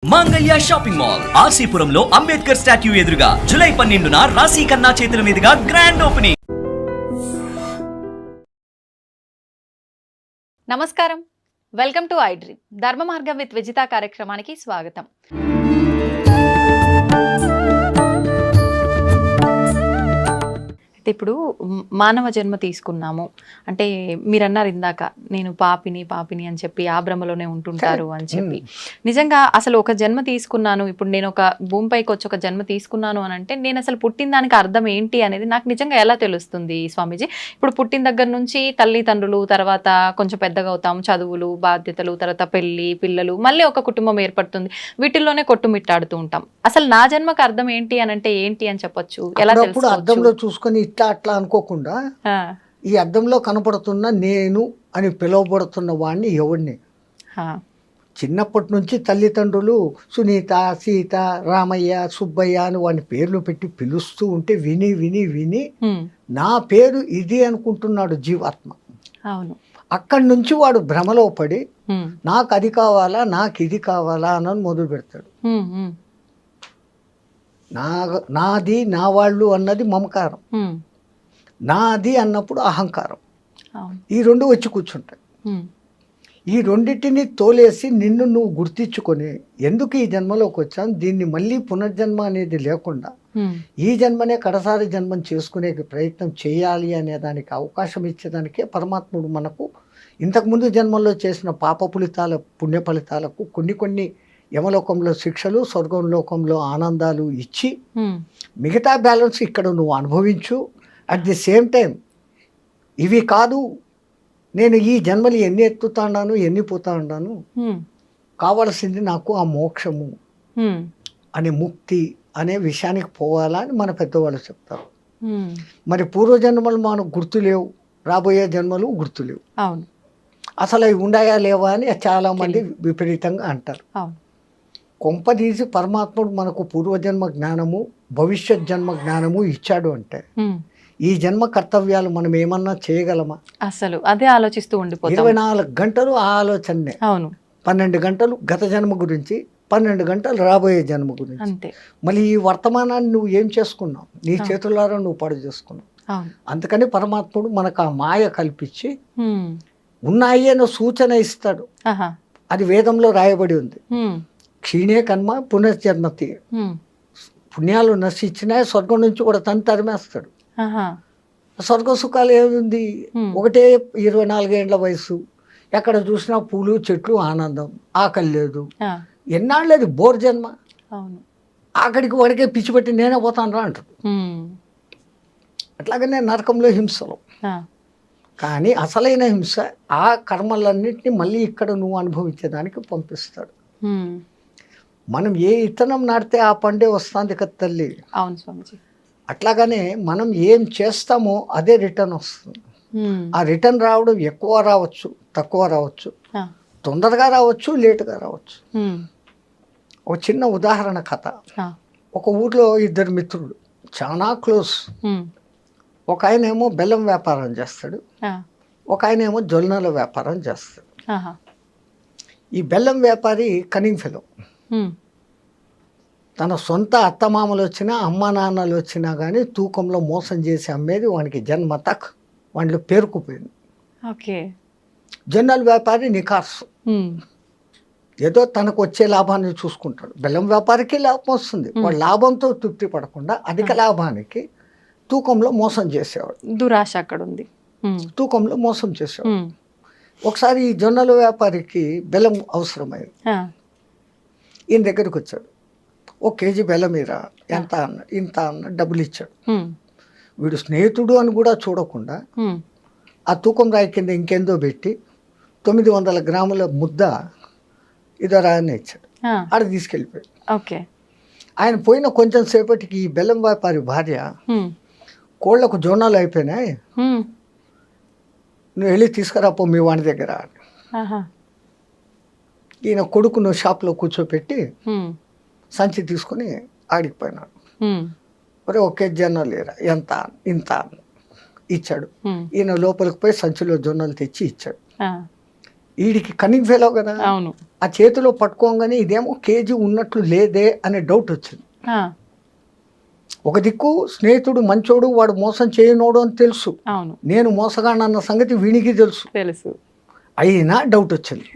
Mangalya shopping mall ఆర్సీపురంలో Ambedkar statue ఎదురుగా July 12న రాశి ఖన్నా చేతుల మీదుగా గ్రాండ్ ఓపెనింగ్. నమస్కారం, వెల్కమ్ టు ఐ డ్రీమ్. ధర్మ మార్గం విత్ విజిత కార్యక్రమానికి స్వాగతం. ఇప్పుడు మానవ జన్మ తీసుకున్నాము అంటే మీరు అన్నారు ఇందాక, నేను పాపిని అని చెప్పి ఆ భ్రమలోనే ఉంటుంటారు అని చెప్పి. నిజంగా అసలు ఒక జన్మ తీసుకున్నాను, ఇప్పుడు నేను ఒక భూమిపైకి వచ్చి ఒక జన్మ తీసుకున్నాను అని అంటే నేను అసలు పుట్టిన దానికి అర్థం ఏంటి అనేది నాకు నిజంగా ఎలా తెలుస్తుంది స్వామీజీ? ఇప్పుడు పుట్టిన దగ్గర నుంచి తల్లిదండ్రులు, తర్వాత కొంచెం పెద్దగా అవుతాం, చదువులు, బాధ్యతలు, తర్వాత పెళ్లి, పిల్లలు, మళ్ళీ ఒక కుటుంబం ఏర్పడుతుంది. వీటిల్లోనే కొట్టుమిట్టాడుతూ ఉంటాం. అసలు నా జన్మకు అర్థం ఏంటి అని అంటే ఏంటి అని చెప్పొచ్చు? ఎలా తెలుసుకోవచ్చు? అద్దంలో చూసుకొని అట్లా అనుకోకుండా ఈ అద్దంలో కనపడుతున్న నేను అని పిలువబడుతున్న వాడిని ఎవడిని చిన్నప్పటి నుంచి తల్లిదండ్రులు సునీత, సీత, రామయ్య, సుబ్బయ్య అని వాడిని పేర్లు పెట్టి పిలుస్తూ ఉంటే విని విని విని నా పేరు ఇది అనుకుంటున్నాడు జీవాత్మ. అవును. అక్కడి నుంచి వాడు భ్రమలో పడి నాకు అది కావాలా, నాకు ఇది కావాలా అని మొదలు పెడతాడు. నాది, నా వాళ్ళు అన్నది మమకారం, నాది అన్నప్పుడు అహంకారం. ఈ రెండు వచ్చి కూర్చుంటాయి. ఈ రెండింటిని తోలేసి నిన్ను నువ్వు గుర్తించుకొని ఎందుకు ఈ జన్మలోకి వచ్చాను, దీన్ని మళ్ళీ పునర్జన్మ అనేది లేకుండా ఈ జన్మనే కడసారి జన్మం చేసుకునే ప్రయత్నం చేయాలి అనే దానికి అవకాశం ఇచ్చేదానికే పరమాత్ముడు మనకు ఇంతకుముందు జన్మల్లో చేసిన పాప ఫలితాల, పుణ్య ఫలితాలకు కొన్ని యమలోకంలో శిక్షలు, స్వర్గం లోకంలో ఆనందాలు ఇచ్చి మిగతా బ్యాలెన్స్ ఇక్కడ నువ్వు అనుభవించు. అట్ ది సేమ్ టైం ఇవి కాదు, నేను ఈ జన్మలు ఎన్ని ఎత్తుతా ఉన్నాను, ఎన్ని పోతా ఉన్నాను, కావలసింది నాకు ఆ మోక్షము అనే ముక్తి అనే విషయానికి పోవాలా అని మన పెద్దవాళ్ళు చెప్తారు. మరి పూర్వజన్మలు మనకు గుర్తులేవు, రాబోయే జన్మలు గుర్తులేవు. అసలు అవి ఉన్నాయా లేవా అని చాలామంది విపరీతంగా అంటారు. కొంపదీసి పరమాత్ముడు మనకు పూర్వజన్మ జ్ఞానము, భవిష్యత్ జన్మ జ్ఞానము ఇచ్చాడు అంటే ఈ జన్మ కర్తవ్యాలు మనం ఏమన్నా చేయగలమా? అసలు అదే ఆలోచిస్తూ ఉండిపోతాం. 24 గంటలు ఆ ఆలోచనే. అవును. 12 గంటలు గత జన్మ గురించి, 12 గంటలు రాబోయే జన్మ గురించి. అంతే. మళ్ళీ ఈ వర్తమానాన్ని నువ్వు ఏం చేసుకున్నావు? నీ చేతులారా నువ్వు పాడు చేసుకున్నావు. అందుకని పరమాత్ముడు మనకు ఆ మాయ కల్పించి ఉన్నాయి అన్న సూచన ఇస్తాడు. అది వేదంలో రాయబడి ఉంది. క్షీణే కర్మ పునర్జన్మతి. పుణ్యాలు నశించినా స్వర్గం నుంచి కూడా తరిమేస్తాడు. స్వర్గ సుఖాలు ఏముంది? ఒకటే 24 ఏళ్ల వయసు, ఎక్కడ చూసినా పూలు, చెట్లు, ఆనందం, ఆకలి లేదు. ఎన్నాళ్ళది బోర్ జన్మ. అక్కడికి వాడికే పిచ్చి పెట్టి నేనే పోతాను రా అంటాడు. అట్లాగనే నరకంలో హింసలు. కానీ అసలైన హింస ఆ కర్మలన్నింటినీ మళ్ళీ ఇక్కడ నువ్వు అనుభవించేదానికి పంపిస్తాడు. మనం ఏ ఇత్తనం నాటితే ఆ పండే వస్తుంది కదా తల్లి. అవును స్వామిజీ. అట్లాగానే మనం ఏం చేస్తామో అదే రిటర్న్ వస్తుంది. ఆ రిటర్న్ రావడం ఎక్కువ రావచ్చు, తక్కువ రావచ్చు, తొందరగా రావచ్చు, లేటుగా రావచ్చు. ఒక చిన్న ఉదాహరణ కథ. ఒక ఊర్లో 2 మిత్రులు చాలా క్లోజ్. ఒక ఆయన ఏమో బెల్లం వ్యాపారం చేస్తాడు, ఒక ఆయన ఏమో జొన్నల వ్యాపారం చేస్తాడు. ఈ బెల్లం వ్యాపారి కనింగ్ ఫెలో. తన సొంత అత్తమామలు వచ్చినా, అమ్మ నాన్నలు వచ్చినా కానీ తూకంలో మోసం చేసి అమ్మేది వానికి జన్మ తక్ వాటిలో పేరుకుపోయింది. జొన్నల వ్యాపారి నికార్సు, ఏదో తనకు వచ్చే లాభాన్ని చూసుకుంటాడు. బెల్లం వ్యాపారికి లాభం వస్తుంది, వాడు లాభంతో తృప్తి పడకుండా అధిక లాభానికి తూకంలో మోసం చేసేవాడు. దురాశ అక్కడ ఉంది. తూకంలో మోసం చేసేవాడు. ఒకసారి ఈ జొన్నల వ్యాపారికి బెల్లం అవసరమైంది. ఈయన దగ్గరికి వచ్చాడు. 1 కేజీ బెల్లం మీరా, ఎంత అన్న, ఇంత అన్న, డబ్బులు ఇచ్చాడు. వీడు స్నేహితుడు అని కూడా చూడకుండా ఆ తూకం రాయి కింద ఇంకేందో పెట్టి 900 గ్రాముల ముద్ద ఇదో రాయని ఇచ్చాడు. ఆడ తీసుకెళ్ళిపోయాడు. ఆయన పోయిన కొంచెం సేపటికి ఈ బెల్లం వ్యాపారి భార్య, కోళ్లకు జొన్నలు అయిపోయినాయి, నువ్వు వెళ్ళి తీసుకురాపో మీ వాడి దగ్గర. ఈయన కొడుకును షాప్లో కూర్చోపెట్టి సంచి తీసుకుని ఆడికిపోయినాడు. ఒరే 1 కేజీ జొన్నలు లేరా, ఎంత, ఇంత ఇచ్చాడు. ఈయన లోపలికి పోయి సంచిలో జొన్నలు తెచ్చి ఇచ్చాడు. వీడికి కన్నింగ్ ఫెలో కదా, అవును. ఆ చేతిలో పట్టుకోగానే ఇదేమో కేజీ ఉన్నట్లు లేదే అనే డౌట్ వచ్చింది. ఆ, ఒక దిక్కు స్నేహితుడు మంచోడు, వాడు మోసం చేయనోడు అని తెలుసు, అవును నేను మోసగాడన్న సంగతి వీనికి తెలుసు, తెలుసు. అయినా డౌట్ వచ్చింది.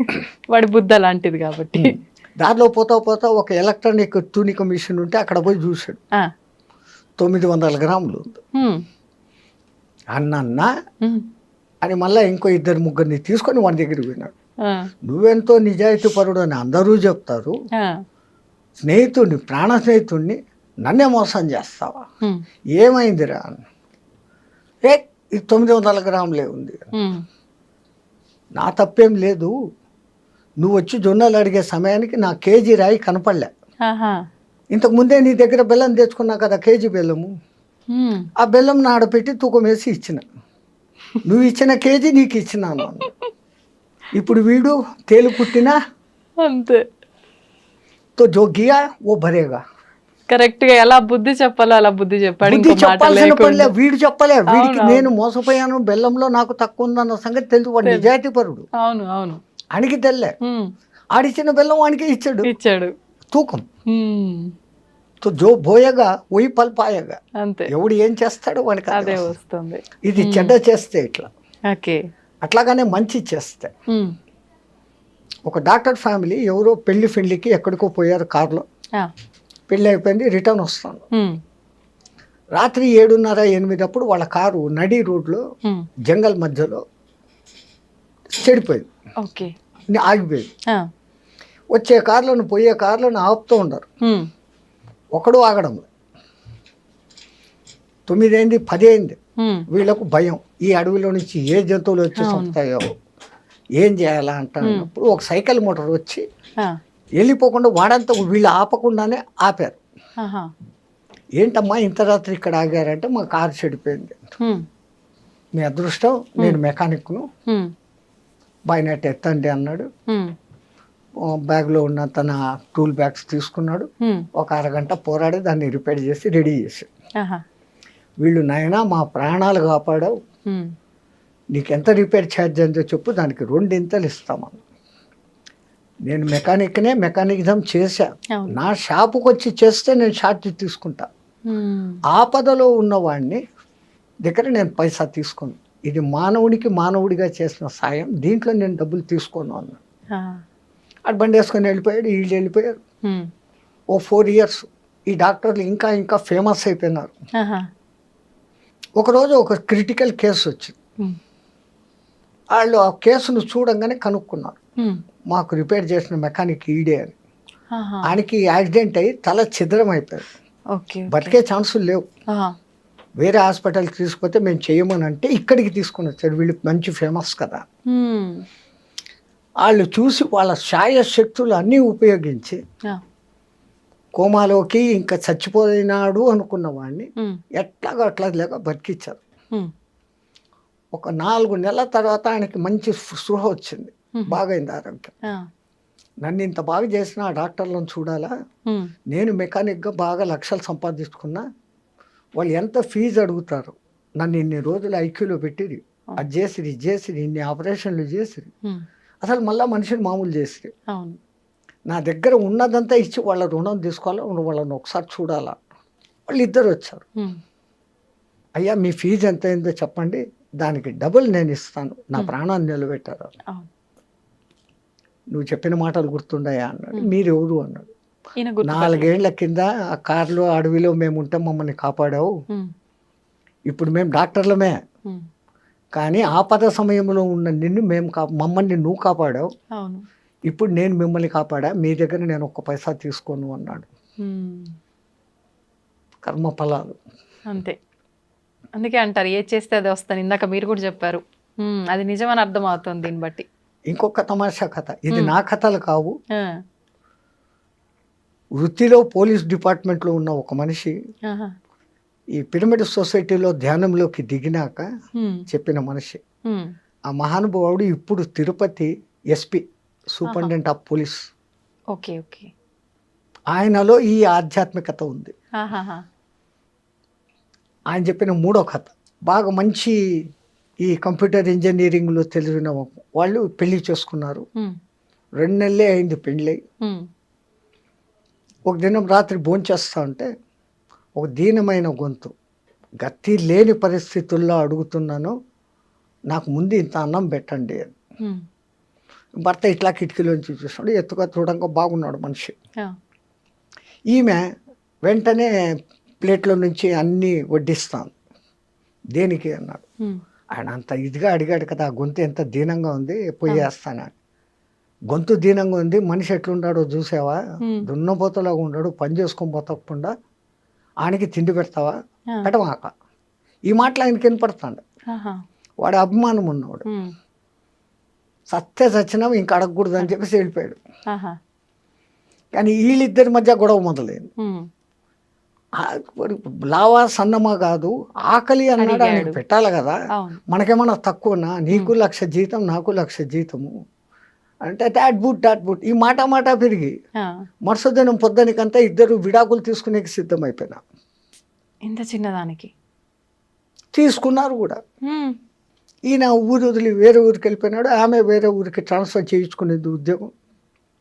వాడి బుద్ధ లాంటిది కాబట్టి. దారిలో పోతా పోతా ఒక ఎలక్ట్రానిక్ తూనిక మిషన్ ఉంటే అక్కడ పోయి చూశాడు. ఆ, 900 గ్రాములు ఉంది. హ్మ్, అన్న హ్మ్, అని మళ్ళీ ఇంకో 2-3 తీసుకొని వాడి దగ్గరికి పోయినాడు. ఆ, నువ్వెంతో నిజాయితీ పరుడు అని అందరూ చెప్తారు, ఆ, స్నేహితుడిని, ప్రాణ స్నేహితుడిని నన్నే మోసం చేస్తావా, హ్మ్, ఏమైందిరా అన్న. ఇది 900 గ్రాములే ఉంది. హ్మ్, నా తప్పేం లేదు, నువ్వు వచ్చి జొన్నలు అడిగే సమయానికి నా కేజీ రాయి కనపడలే, ఆహా, ఇంతకు ముందే నీ దగ్గర బెల్లం తెచ్చుకున్నా కదా కేజీ బెల్లము, హ్మ్, ఆ బెల్లం నాడపెట్టి తూకం వేసి ఇచ్చిన, నువ్వు ఇచ్చిన కేజీ నీకు ఇచ్చినాను అన్న. ఇప్పుడు వీడు తేలు కుట్టినా అంతే. తో జో గియా ఓ భరేగా. కరెక్ట్ గా ఎలా బుద్ధి చెప్పాలో అలా బుద్ధి చెప్పాడు. బుద్ధి ఇంకో మాట చెప్పాల్సిన పనిలే, లేకుండా. వీడు చెప్పలే, వీడికి అవును, నేను మోసపోయాను, బెల్లంలో నాకు తక్కువ ఉందన్న సంగతి తెలుసు, వాడు నిజాయితీ పరుడు, అవును అవును. ఆడికి తెల్లే, హ్మ్, ఆడిచ్చిన బెల్లం వాడికి ఇచ్చాడు ఇచ్చాడు. తూకం. హ్మ్, తో జో బోయగా ఒయి పల్పాయగా, అంతే. ఎవడు ఏం చేస్తాడో వాడికి అదే అదే వస్తుంది. ఇది చెడ్డ చేస్తే ఇట్లా, ఓకే. అట్లాగానే మంచి చేస్తే. హ్మ్, ఒక డాక్టర్ ఫ్యామిలీ ఎవరో పెళ్లికి ఎక్కడికో పోయారు కారులో, ఆ, పెళ్ళి అయిపోయింది, రిటర్న్ వస్తాను. హ్మ్, రాత్రి 7:30-8 అప్పుడు వాళ్ళ కారు నడి రోడ్లో హ్మ్, జంగల్ మధ్యలో చెడిపోయింది, ఓకే. ఆగిపోయింది. ఆ, వచ్చే కార్లను పోయే కార్లను ఆపుతూ ఉండరు, హ్మ్, ఒకడు ఆగడం. 9 అయింది, 10 అయింది, హ్మ్, వీళ్ళకు భయం, ఈ అడవిలో నుంచి ఏ జంతువులు వచ్చి అవును. చంపుతాయో, ఏం చేయాలా అంటున్నప్పుడు ఒక సైకిల్ మోటార్ వచ్చి ఆ, వెళ్ళిపోకుండా వాడంతా వీళ్ళు ఆపకుండానే ఆపారు. ఆహా, ఏంటమ్మా ఇంత రాత్రి ఇక్కడ ఆగారంటే మా కారు చెడిపోయింది. హ్మ్, మీ అదృష్టం, నేను మెకానిక్ను, హ్మ్, బైనట్ ఎత్తండి అన్నాడు. హ్మ్, బ్యాగ్లో ఉన్న తన టూల్ బ్యాగ్స్ తీసుకున్నాడు, హ్మ్, ఒక అరగంట పోరాడి దాన్ని రిపేర్ చేసి రెడీ చేసి, ఆహా, వీళ్ళు నాయనా మా ప్రాణాలు కాపాడావు, హ్మ్, నీకెంత రిపేర్ ఛార్జ్ అంతో చెప్పు, దానికి 2 ఇస్తామని. నేను మెకానిజం చేశా, అవును. నా షాపుకి వచ్చి చేస్తే నేను ఛార్జ్ తీసుకుంటా, హ్మ్, ఆపదలో ఉన్నవాడిని దగ్గర నేను పైసా తీసుకోను, ఇది మానవుడికి మానవుడిగా చేసిన సాయం, దీంట్లో నేను డబ్బులు తీసుకోను అన్నాడు. ఆ, అటు బండి వేసుకొని వెళ్ళిపోయాడు, వీళ్ళు వెళ్ళిపోయారు. హ్మ్, ఓ 4 years ఈ డాక్టర్లు ఇంకా ఇంకా ఫేమస్ అయిపోయినారు. ఆహా, ఒకరోజు ఒక క్రిటికల్ కేసు వచ్చింది, హ్మ్, వాళ్ళు ఆ కేసును చూడంగానే కనుక్కున్నారు, హ్మ్, మాకు రిపేర్ చేసిన మెకానిక్ ఈడే అని. ఆహా, ఆయనకి యాక్సిడెంట్ అయ్యి తల ఛిద్రం అయిపోయాడు, ఓకే. బతికే ఛాన్సులు లేవు, ఆహా, వేరే హాస్పిటల్కి తీసుకుపోతే మేము చేయమని అంటే ఇక్కడికి తీసుకొని వచ్చాడు, వీళ్ళు మంచి ఫేమస్ కదా. హ్మ్, వాళ్ళు చూసి వాళ్ళ శాయశక్తులు అన్నీ ఉపయోగించి ఆ, కోమాలోకి ఇంకా చచ్చిపోయినాడు అనుకున్న వాడిని హ్మ్, ఎట్లాగో అట్లా లేక బతికిచ్చారు. హ్మ్, ఒక 4 నెలల తర్వాత ఆయనకి మంచి స్పృహ వచ్చింది, బాగైంది ఆరోగ్యం. ఆ, నన్ను ఇంత బాగా చేసిన ఆ డాక్టర్లను చూడాలా, హ్మ్, నేను మెకానిక్గా బాగా లక్షలు సంపాదించుకున్నా, వాళ్ళు ఎంత ఫీజు అడుగుతారు, నన్ను ఇన్ని రోజులు ఐక్యూలో పెట్టిరి, అది చేసిరి ఇది చేసిరి, ఇన్ని ఆపరేషన్లు చేసిరి, హ్మ్, అసలు మళ్ళీ మనిషిని మామూలు చేసిరి, అవును. నా దగ్గర ఉన్నదంతా ఇచ్చి వాళ్ళ రుణం తీసుకోవాలా, వాళ్ళని ఒకసారి చూడాలా. వాళ్ళు ఇద్దరు వచ్చారు, హ్మ్, అయ్యా మీ ఫీజు ఎంత అయిందో చెప్పండి, దానికి డబుల్ నేను ఇస్తాను, నా ప్రాణాన్ని నిలబెట్టారు. అవును. నువ్వు చెప్పిన మాటలు గుర్తుండయా అన్నాడు. మీరెవరు అన్నాడు. ఈయన గుర్తుపట్టలేదు. 4 ఏళ్ల కింద ఆ కార్లో అడవిలో మేము ఉంటే మమ్మల్ని కాపాడావు, హ్మ్, ఇప్పుడు మేము డాక్టర్లమే, హ్మ్, కానీ ఆపద సమయంలో ఉన్న నిన్ను మమ్మల్ని నువ్వు కాపాడావు, అవును. ఇప్పుడు నేను మిమ్మల్ని కాపాడా, మీ దగ్గర నేను 1 పైసా తీసుకోను అన్నాడు. హ్మ్, కర్మ ఫలాలు అంతే. అందుకే అంటారు ఏది చేస్తే అది వస్తాను, ఇందాక మీరు కూడా చెప్పారు. హ్మ్, అది నిజమని అర్థం అవుతుంది దీన్ని బట్టి. ఇంకొక తమాషా కథ, ఇది నా కథలు కావు. ఆ, వృత్తిలో పోలీస్ డిపార్ట్మెంట్లో ఉన్న ఒక మనిషి ఆహా, ఈ పిరమిడ్ సొసైటీలో ధ్యానంలోకి దిగినాక హ్మ్, చెప్పిన మనిషి. హ్మ్, ఆ మహానుభావుడు ఇప్పుడు Tirupati SP, superintendent of police. Okay okay. ఆయనలో ఈ ఆధ్యాత్మికత ఉంది. ఆహాహా, ఆయన చెప్పిన 3వ కథ బాగా మంచి ఈ కంప్యూటర్ ఇంజనీరింగ్లో తెలిసిన వాళ్ళు పెళ్లి చేసుకున్నారు. ఉమ్, 2 నెలలే అయింది పెళ్ళి. ఉమ్, ఒక దినం రాత్రి భోంచేస్తా ఉంటే ఒక దీనమైన గొంతు, గతి లేని పరిస్థితుల్లో అడుగుతున్నాను, నాకు ముందు ఇంత అన్నం పెట్టండి అని. ఉమ్, భర్త ఇట్లా కిటికీలోంచి చూస్తున్నాడు, ఎత్తుగా చూడంగా బాగున్నాడు మనిషి. ఆ, ఈమె వెంటనే ప్లేట్లో నుంచి అన్నీ వడ్డిస్తాను. దేనికి అన్నాడు. ఉమ్, ఆయన అంత ఇదిగా అడిగాడు కదా, ఆ గొంతు ఎంత దీనంగా ఉంది, పోయేస్తానని. గొంతు దీనంగా ఉంది, మనిషి ఎట్లుండాడో చూసావా, దున్నపోతలాగా ఉన్నాడు, పని చేసుకొని పోతకుండా ఆయనకి తిండి పెడతావా, పెట్టమాక. ఈ మాటలు ఆయనకి వినపడతాడు. ఆహా, వాడు అభిమానం ఉన్నవాడు. ఉమ్, సత్తే చచ్చినా ఇంకా అడగకూడదు అని చెప్పేసి వెళ్ళిపోయాడు. ఆహా, కానీ వీళ్ళిద్దరి మధ్య గొడవ మొదలైంది. ఉమ్, లావా సన్నమా కాదు, ఆకలి అన్నాడు, ఆయనకి పెట్టాలి కదా, అవును, మనకేమన్నా తక్కువనా, నీకు 1,00,000 జీతం నాకు 1,00,000 జీతము అంటే దాట్ బుట్ ఈ మాట పెరిగి ఆ, మరుసదినం పొద్దునికంతా ఇద్దరు విడాకులు తీసుకునే సిద్ధమైపోయినా. ఇంత చిన్నదానికి తీసుకున్నారు కూడా. ఉమ్, ఈయన ఊరు వదిలి వేరే ఊరికి వెళ్ళిపోయినాడు, ఆమె వేరే ఊరికి ట్రాన్స్ఫర్ చేయించుకునేది ఉద్యోగం.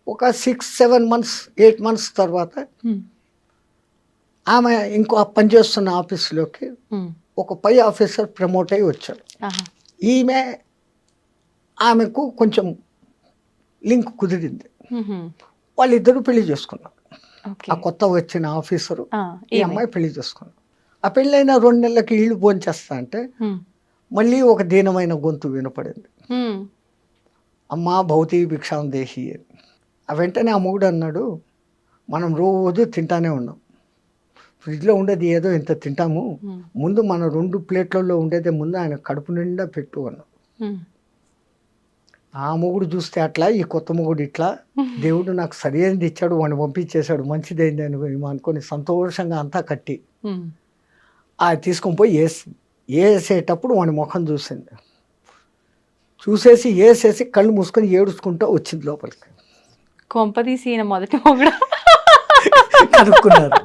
ఒక 6-7 months 8 months తర్వాత ఉమ్, ఆమె ఇంకో పనిచేస్తున్న ఆఫీసులోకి ఉమ్, ఒక పై ఆఫీసర్ ప్రమోట్ అయ్యి వచ్చాడు. ఆహా, ఈమె ఆమెకు కొంచెం లింక్ కుదిరింది, ఉహు, వాళ్ళిద్దరూ పెళ్లి చేసుకున్నారు. ఓకే, ఆ కొత్త వచ్చిన ఆఫీసరు ఆ, ఈ అమ్మాయి పెళ్లి చేసుకున్నారు. ఆ పెళ్ళైన 2 నెలలకి ఇళ్ళు భోంచేస్తా అంటే ఉమ్, మళ్ళీ ఒక దీనమైన గొంతు వినపడింది, ఉమ్, అమ్మా భౌతి భిక్షాం దేహి అని. ఆ వెంటనే ఆ మొగుడు అన్నాడు, మనం రోజు తింటానే ఉన్నాం, ఫ్రిడ్జ్లో ఉండేది ఏదో ఇంత తింటాము, ఉమ్, ముందు మన 2 ప్లేట్లలో ఉండేదే ముందు ఆయన కడుపు నిండా పెట్టు అన్నాడు. ఉమ్, ఆ మొగుడు చూస్తే అట్లా, ఈ కొత్త మొగుడు ఇట్లా, దేవుడు నాకు సరైనది ఇచ్చాడు, వాడిని పంపించేశాడు, మంచిదైంది అని అనుకొని సంతోషంగా అంతా కట్టి ఉమ్, అది తీసుకొని పోయి వేసేటప్పుడు వాడి ముఖం చూసింది. చూసేసి వేసేసి కళ్ళు మూసుకొని ఏడుచుకుంటూ వచ్చింది లోపలికి. కొంపదీసి ఈయన మొదటి మొగుడు. కనుక్కున్నారు,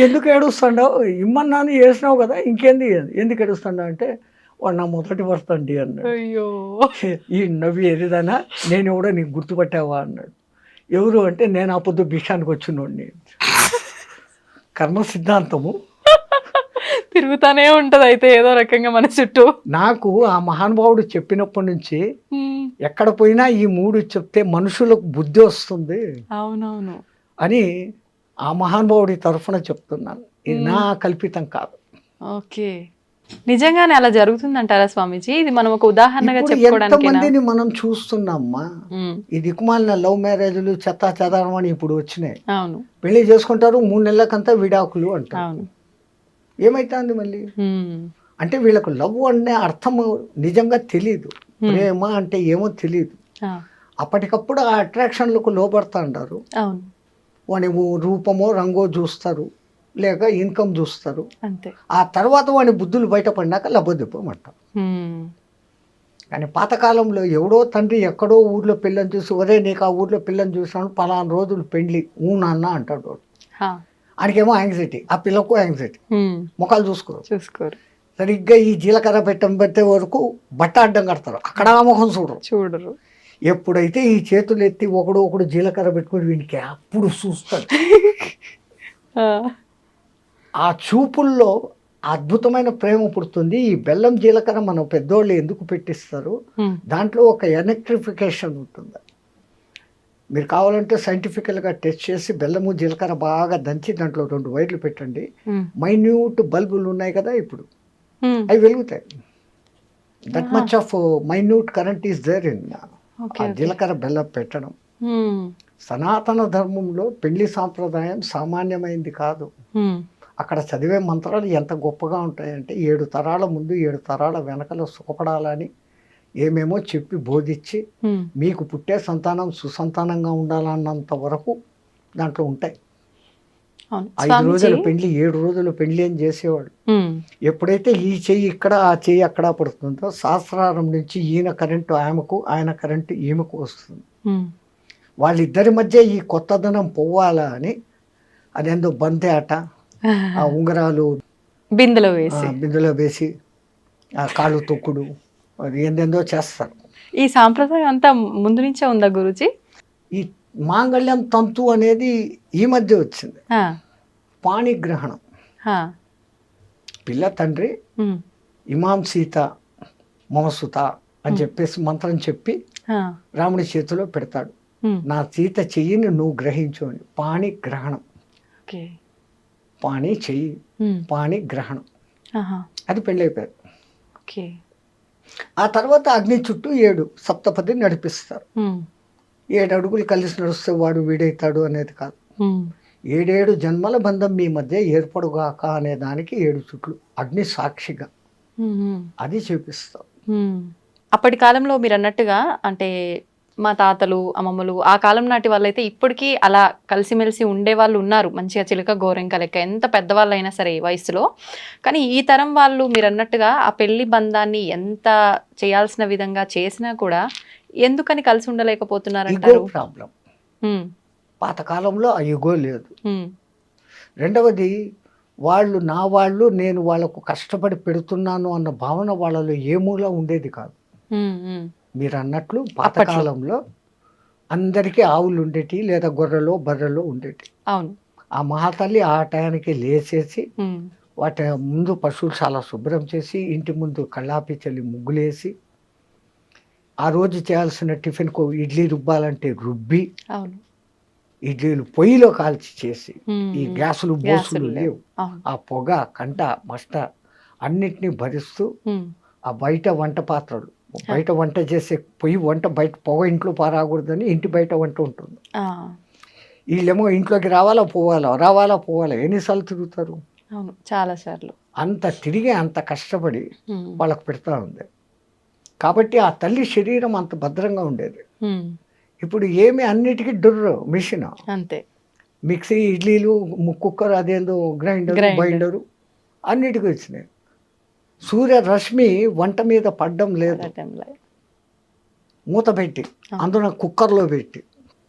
ఎందుకు ఏడుస్తాడావు, ఇమ్మన్నాను వేసినావు కదా, ఇంకేంది ఎందుకు ఏడుస్తాడావు అంటే, వాడు నా మొదటి భర్త అండి అన్నాడు. అయ్యో, ఈ నవ్వి ఎరిదానా, నేను కూడా నీకు గుర్తుపట్టావా అన్నాడు. ఎవరు అంటే, నేను ఆ పొద్దు భిక్షానికి వచ్చినోడిని. కర్మ సిద్ధాంతము తిరుగుతానే ఉంటది అయితే ఏదో రకంగా మన చుట్టూ. నాకు ఆ మహానుభావుడు చెప్పినప్పటి నుంచి ఉమ్, ఎక్కడ పోయినా ఈ 3 చెప్తే మనుషులకు బుద్ధి వస్తుంది అవునవును, అని ఆ మహానుభావుడి తరఫున చెప్తున్నాను, ఇది నా కల్పితం కాదు. ఓకే, నిజంగానే అలా జరుగుతుందంటారా స్వామీజీ? ఇది మనం ఒక ఉదాహరణగా ఇప్పుడు చెప్పుకోవడానికి. ఎంతమందిని మనం చూస్తున్నామ్మా, ఈ దిక్కుమాలిన లవ్ మ్యారేజ్లు చెత్తా చెదారం అని ఇప్పుడు వచ్చినాయి. అవును, పెళ్లి చేసుకుంటారు, 3 నెలలకంతా విడాకులు అంటారు. అవును, ఏమైతుంది మళ్ళీ ఉమ్, అంటే వీళ్ళకు లవ్ అనే అర్థము నిజంగా తెలియదు, ప్రేమ అంటే ఏమో తెలియదు. ఆ, అప్పటికప్పుడు ఆ అట్రాక్షన్లకు లోపడతా అంటారు, అవును, వాని రూపమో రంగో చూస్తారు, లేక ఇన్కమ్ చూస్తారు. అంతే. ఆ తర్వాత వాని బుద్ధులు బయటపడినాక లబ్బదిప్పమంటారు. ఉమ్, కానీ పాతకాలంలో ఎవడో తండ్రి ఎక్కడో ఊర్లో పిల్లని చూసి, ఒరే నీకు ఆ ఊర్లో పిల్లని చూసాను, 10 రోజులు పెళ్ళి నాన్న అంటాడు వాడు. హా, ఆయనకేమో యాంగ్జైటీ, ఆ పిల్లకు యాంగ్జైటీ, ఉమ్, ముఖాలు చూసుకోరు. చూసుకోరు, సరిగ్గా ఈ జీలకర్ర పెట్టే వరకు బట్ట అడ్డం కడతారు, అక్కడ ఆ ముఖం చూడరు. చూడరు. ఎప్పుడైతే ఈ చేతులు ఎత్తి ఒకడు జీలకర్ర పెట్టుకుని వీనికి అప్పుడు చూస్తాడు. ఆ, ఆ చూపుల్లో అద్భుతమైన ప్రేమ పుడుతుంది. ఈ బెల్లం జీలకర్ర మనం పెద్దోళ్ళు ఎందుకు పెట్టిస్తారు, ఉమ్, దాంట్లో ఒక ఎలక్ట్రిఫికేషన్ ఉంటుంది. మీరు కావాలంటే సైంటిఫికల్గా టెస్ట్ చేసి బెల్లము జీలకర్ర బాగా దంచి దాంట్లో 2 వైర్లు పెట్టండి, ఉమ్, మైన్యూట్ బల్బులు ఉన్నాయి కదా ఇప్పుడు, ఉమ్, అవి వెలుగుతాయి. That much of minute current is there in okay, ఆ జీలకర్ర బెల్లం పెట్టడం. ఉమ్, సనాతన ధర్మంలో పెళ్లి సాంప్రదాయం సామాన్యమైంది కాదు. ఉమ్, అక్కడ చదివే మంత్రాలు ఎంత గొప్పగా ఉంటాయంటే, 7 తరాల ముందు 7 తరాల వెనకలో సుఖపడాలని ఏమేమో చెప్పి బోధించి, ఉమ్, మీకు పుట్టే సంతానం సుసంతానంగా ఉండాలన్నంత వరకు దాంట్లో ఉంటాయి. అవును 5 రోజుల పెళ్లి 7 రోజుల పెళ్లి అని చేసేవాడు. ఉమ్, ఎప్పుడైతే ఈ చెయ్యి ఇక్కడ ఆ చెయ్యి అక్కడ పడుతుందో, శాస్త్రారం నుంచి ఈయన కరెంటు ఆమెకు, ఆయన కరెంటు ఈమెకు వస్తుంది. ఉమ్, వాళ్ళిద్దరి మధ్య ఈ కొత్తదనం పోవాలా అని అదేందో బంతే ఆట, ఆ ఉంగరాలు బిందెలో వేసి బిందులో వేసి ఆ కాళ్ళు తొక్కుడు అది ఏందేందో చేస్తారు. ఈ సాంప్రదాయం అంతా ముందు నుంచే ఉందా గురూజీ? ఈ మాంగళ్యం తంతు అనేది ఈ మధ్య వచ్చింది. ఆ, పాణిగ్రహణం, ఆ, పిల్ల తండ్రి ఉమ్, ఇమాం సీత మమసుత అని చెప్పేసి మంత్రం చెప్పి ఆ, రాముడి చేతిలో పెడతాడు. ఉమ్, నా సీత చెయ్యిని నువ్వు గ్రహించు అని. పాణిగ్రహణం, ఓకే, పాణి చెయ్యి, ఉమ్, పాణిగ్రహణం, ఆహా, అది పెళ్ళైపోయారు. ఓకే, ఆ తర్వాత అగ్ని చుట్టూ 7 సప్తపది నడిపిస్తారు. ఉమ్, 7 అడుగులు కలిసి నడుస్తే వాడు వీడైతాడు అనేది కాదు. ఉమ్, 7 జన్మల బంధం మీ మధ్య ఏర్పడుగాక అనే దానికి 7 చుట్లు అగ్ని సాక్షిగా ఉమ్, ఉమ్, అది చూపిస్తాం. అప్పటి కాలంలో మీరు అన్నట్టుగా అంటే మా తాతలు అమ్మమ్మలు ఆ కాలం నాటి వాళ్ళైతే ఇప్పటికీ అలా కలిసిమెలిసి ఉండే వాళ్ళు ఉన్నారు, మంచిగా చిలక గోరెంక లెక్క, ఎంత పెద్దవాళ్ళు అయినా సరే ఈ వయసులో. కానీ ఈ తరం వాళ్ళు మీరు అన్నట్టుగా ఆ పెళ్లి బంధాన్ని ఎంత చేయాల్సిన విధంగా చేసినా కూడా ఎందుకని కలిసి ఇగో ఉండలేకపోతున్నారంటారు? ప్రాబ్లం. ఉమ్, పాతకాలంలో ఆ యుగో లేదు. ఉమ్, రెండవది వాళ్ళు నా వాళ్ళు, నేను వాళ్ళకు కష్టపడి పెడుతున్నాను అన్న భావన వాళ్ళలో ఏ మూల ఉండేది కాదు. ఉమ్, ఉమ్, మీరు అన్నట్లు పాతకాలంలో అందరికీ ఆవులు ఉండేటి, లేదా గొర్రెలు బర్రెలు ఉండేటి. అవును, ఆ మహాతల్లి ఆ టయానికి లేచేసి ఉమ్, వాటి ముందు పశువులు చాలా శుభ్రం చేసి ఇంటి ముందు కళ్ళాపి చల్లి ముగ్గులేసి ఆ రోజు చేయాల్సిన టిఫిన్కు ఇడ్లీ రుబ్బాలంటే రుబ్బి అవును, ఇడ్లీలు పొయ్యిలో కాల్చి చేసి, ఉమ్, ఈ గ్యాసులు బోసులు గ్యాసులు లేవు, అవును, ఆ పొగ కంట మస్ట అన్నిటినీ భరిస్తూ ఉమ్, ఆ బయట వంట పాత్రలు, బయట వంట చేసే పొయ్యి వంట బయట పొగ ఇంట్లో పారాకూడదని ఇంటి బయట వంట ఉంటుంది. ఆ, వీళ్ళేమో ఇంట్లోకి రావాలా పోవాలా ఎన్నిసార్లు తిరుగుతారు? అవును, చాలా సార్లు. అంత తిరిగి అంత కష్టపడి ఉమ్, వాళ్ళకు పెడతా ఉంది. కాబట్టి ఆ తల్లి శరీరం అంత భద్రంగా ఉండేది. ఉమ్, ఇప్పుడు ఏమి అన్నిటికీ డుర్రు మిషన్, అంతే, మిక్సీ, ఇడ్లీలు, కుక్కర్, అదేందో గ్రైండర్, బైండరు అన్నిటికీ వచ్చినాయి. సూర్యరశ్మి వంట మీద పడ్డం లేదు, ఆ టైంలో. మూత పెట్టి అందులో కుక్కర్లో పెట్టి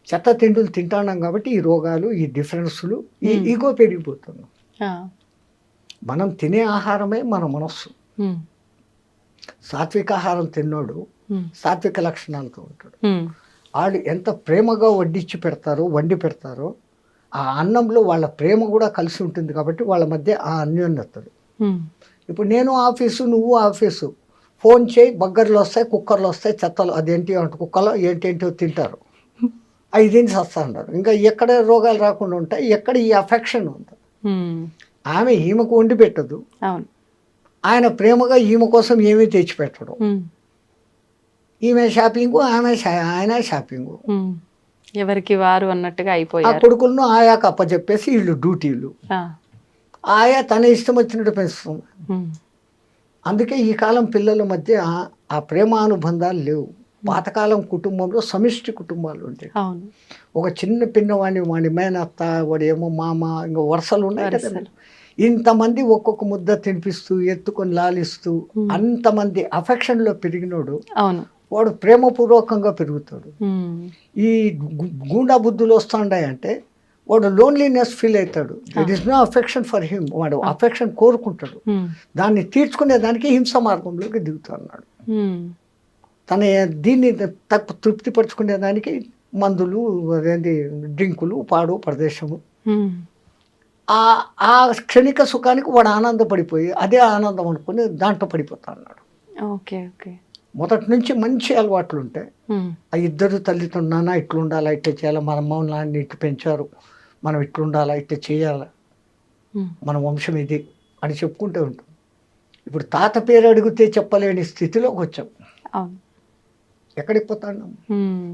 చెత్త తిండులు తింటున్నాం కాబట్టి ఈ రోగాలు, ఈ డిఫరెన్స్లు, ఈ ఈగో పెరిగిపోతున్నాం. ఆ, మనం తినే ఆహారమే మన మనస్సు. ఉమ్, సాత్విక ఆహారం తిన్నోడు ఉమ్, సాత్విక లక్షణాలతో ఉంటాడు. ఉమ్, వాళ్ళు ఎంత ప్రేమగా వండి పెడతారో ఆ అన్నంలో వాళ్ళ ప్రేమ కూడా కలిసి ఉంటుంది. కాబట్టి వాళ్ళ మధ్య ఆ అన్యోన్యతలు. ఉమ్, ఇప్పుడు నేను ఆఫీసు, నువ్వు ఆఫీసు, ఫోన్ చేయి, బగ్గర్లు వస్తాయి, కుక్కర్లు వస్తాయి, చెత్తలు అదేంటి అంటే కుక్కలో ఏంటేంటో తింటారు, అవి తిని సస్తా ఉంటారు. ఇంకా ఎక్కడ రోగాలు రాకుండా ఉంటాయి, ఎక్కడ ఈ అఫెక్షన్ ఉంది. ఉమ్, ఆమె ఈమెకు వండి పెట్టదు, అవును, ఆయన ప్రేమగా ఈమె కోసం ఏమీ తెచ్చిపెట్టడు. ఉమ్, ఈమె షాపింగు, ఆయన షాపింగు. ఉమ్, ఎవరికి వారు అన్నట్టుగా ఆ అయిపోయారు. కొడుకులను ఆయాకు అప్పచెప్పేసి వీళ్ళు డ్యూటీలు. ఆ, ఆయా తన ఇష్టం వచ్చినట్టు పెంచుతుంది. ఉమ్, అందుకే ఈ కాలం పిల్లల మధ్య ఆ ప్రేమానుబంధాలు లేవు. పాతకాలం కుటుంబంలో సమిష్టి కుటుంబాలు ఉంటాయి. అవును, ఒక చిన్న పిన్నవాడిని, వాడి మేనత్త, వాడి ఏమో మామ, ఇంకా వరుసలు ఉన్నాయి కదా. వరుసలు. ఇంతమంది ఒక్కొక్క ముద్ద తినిపిస్తూ ఎత్తుకొని లాలిస్తూ అంతమంది అఫెక్షన్లో పెరిగినోడు అవును, వాడు ప్రేమపూర్వకంగా పెరుగుతాడు. ఉమ్, ఈ గూండా బుద్ధులు వస్తుంటాయంటే వాడు లోన్లీనెస్ ఫీల్ అవుతాడు. That is no affection for him. వాడు అఫెక్షన్ కోరుకుంటాడు, ఉమ్, దాన్ని తీర్చుకునే దానికి హింస మార్గంలోకి దిగుతున్నాడు. ఉమ్, తన దీన్ని తృప్తిపరచుకునే దానికి మందులు, అదేంటి డ్రింకులు, పాడు ప్రదేశము, ఉమ్, ఆ క్షణిక సుఖానికి వాడు ఆనందపడిపోయి అదే ఆనందం అనుకుని దాంట్లో పడిపోతా అన్నాడు. ఓకే, ఓకే, మొదటి నుంచి మంచి అలవాట్లు ఉంటాయి. ఉమ్, ఆ ఇద్దరు తల్లిదండ్రులు, నాన్న ఇట్లా ఉండాలా, ఇట్లా చేయాలా, మన అమ్మ నాన్న ఇట్లా పెంచారు, మనం ఇట్లా ఉండాలా, ఇట్లా చేయాలా, ఉమ్, మన వంశం ఇది అని చెప్పుకుంటూ ఉంటాం. ఇప్పుడు తాత పేరు అడిగితే చెప్పలేని స్థితిలోకి వచ్చాం. అవును, ఎక్కడికి పోతాం? ఉమ్.